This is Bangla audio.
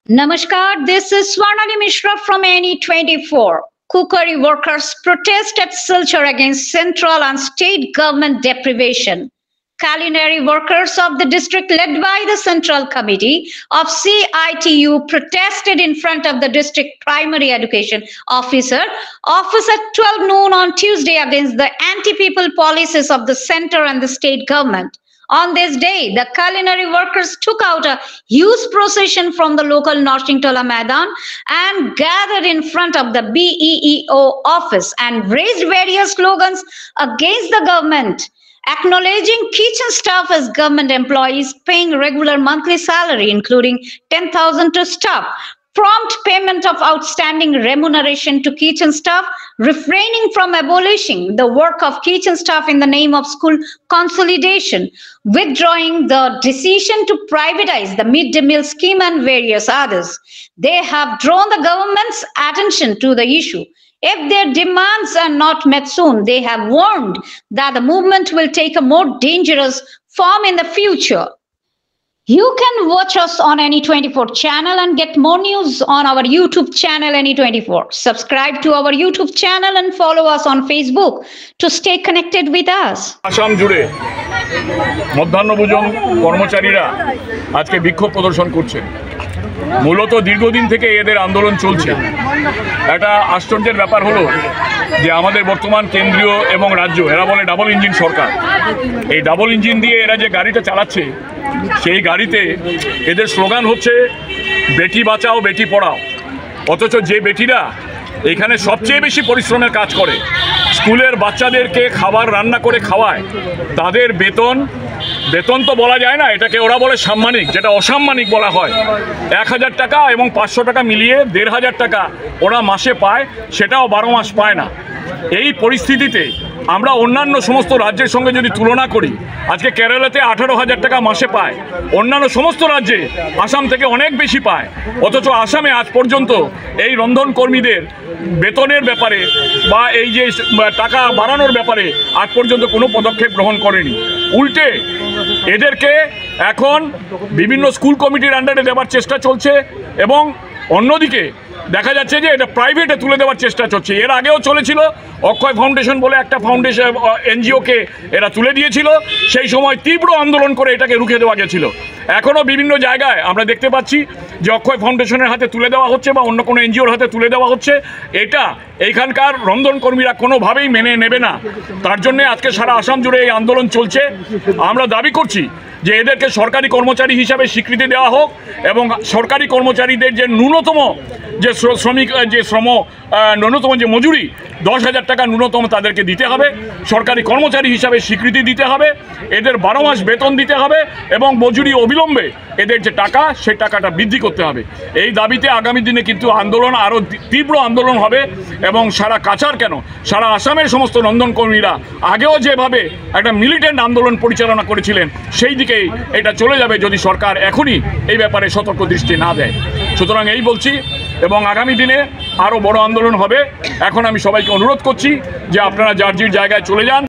Namaskar, this is Swarnali Mishra from NE24. Cookery workers protest at Silchar against central and state government deprivation. Culinary workers of the district led by the Central Committee of CITU protested in front of the district primary education office at 12 noon on Tuesday against the anti-people policies of the center and the state government. On this day, the culinary workers took out a huge procession from the local Narsingtola Maidan and gathered in front of the BEEO office and raised various slogans against the government, acknowledging kitchen staff as government employees paying regular monthly salary, including 10,000 to staff, prompt payment of outstanding remuneration to kitchen staff, refraining from abolishing the work of kitchen staff in the name of school consolidation, withdrawing the decision to privatize the midday meal scheme and various others. They have drawn the government's attention to the issue. If their demands are not met soon, they have warned that the movement will take a more dangerous form in the future. You can watch us on NE24 channel and get more news on our YouTube channel NE24. Subscribe to our YouTube channel and follow us on Facebook to stay connected with us. Assam জুড়ে মধ্যাহ্নভোজন কর্মচারীরা আজকে বিক্ষোভ প্রদর্শন করছে। মূলত দীর্ঘদিন থেকে এদের আন্দোলন চলছে। একটা আশ্চর্যের ব্যাপার হলো যে আমাদের বর্তমান কেন্দ্রীয় এবং রাজ্য এরা বলে ডাবল ইঞ্জিন সরকার। এই ডাবল ইঞ্জিন দিয়ে এরা যে গাড়িটা চালাচ্ছে সেই গাড়িতে এদের স্লোগান হচ্ছে বেটি বাঁচাও বেটি পড়াও, অথচ যে বেটিরা এখানে সবচেয়ে বেশি পরিশ্রমের কাজ করে, স্কুলের বাচ্চাদেরকে খাবার রান্না করে খাওয়ায়, তাদের বেতন তো বলা যায় না, এটাকে ওরা বলে সাম্মানিক, যেটা অসাম্মানিক বলা হয়। 1000 টাকা এবং 500 টাকা মিলিয়ে 1500 টাকা ওরা মাসে পায়, সেটাও 12 মাস পায় না। এই পরিস্থিতিতে আমরা অন্যান্য সমস্ত রাজ্যের সঙ্গে যদি তুলনা করি, আজকে কেরালাতে 18,000 টাকা মাসে পায়, অন্যান্য সমস্ত রাজ্যে আসাম থেকে অনেক বেশি পায়, অথচ আসামে আজ পর্যন্ত এই রন্ধনকর্মীদের বেতনের ব্যাপারে বা এই যে টাকা বাড়ানোর ব্যাপারে আজ পর্যন্ত কোনো পদক্ষেপ গ্রহণ করেনি। উল্টে এদেরকে এখন বিভিন্ন স্কুল কমিটির আন্ডারে দেওয়ার চেষ্টা চলছে এবং অন্যদিকে দেখা যাচ্ছে যে এটা প্রাইভেটে তুলে দেওয়ার চেষ্টা চলছে। এর আগেও চলেছিল, অক্ষয় ফাউন্ডেশন বলে একটা ফাউন্ডেশন এনজিওকে এরা তুলে দিয়েছিল, সেই সময় তীব্র আন্দোলন করে এটাকে রুখে দেওয়া গেছিল। এখনও বিভিন্ন জায়গায় আমরা দেখতে পাচ্ছি যে অক্ষয় ফাউন্ডেশনের হাতে তুলে দেওয়া হচ্ছে বা অন্য কোনো এনজিওর হাতে তুলে দেওয়া হচ্ছে। এটা এইখানকার রন্ধনকর্মীরা কোনোভাবেই মেনে নেবে না। তার জন্যে আজকে সারা আসাম জুড়ে এই আন্দোলন চলছে। আমরা দাবি করছি যে এদেরকে সরকারি কর্মচারী হিসাবে স্বীকৃতি দেওয়া হোক এবং সরকারি কর্মচারীদের যে ন্যূনতম যে ন্যূনতম যে মজুরি 10,000 টাকা ন্যূনতম তাদেরকে দিতে হবে, সরকারি কর্মচারী হিসাবে স্বীকৃতি দিতে হবে, এদের 12 মাস বেতন দিতে হবে এবং মজুরি অবিলম্বে এদের যে টাকা সেই টাকাটা বৃদ্ধি করতে হবে। এই দাবিতে আগামী দিনে কিন্তু আন্দোলন আরও তীব্র আন্দোলন হবে এবং সারা কাছাড় কেন সারা আসামের সমস্ত রন্ধনকর্মীরা আগেও যেভাবে একটা মিলিটেন্ট আন্দোলন পরিচালনা করেছিলেন সেই দিকেই এটা চলে যাবে যদি সরকার এখনই এই ব্যাপারে সতর্ক দৃষ্টি না দেয়। সুতরাং এই বলছি এবং আগামী দিনে আরও বড় আন্দোলন হবে। এখন আমি সবাইকে অনুরোধ করছি যে আপনারা যার যার জায়গায় চলে যান।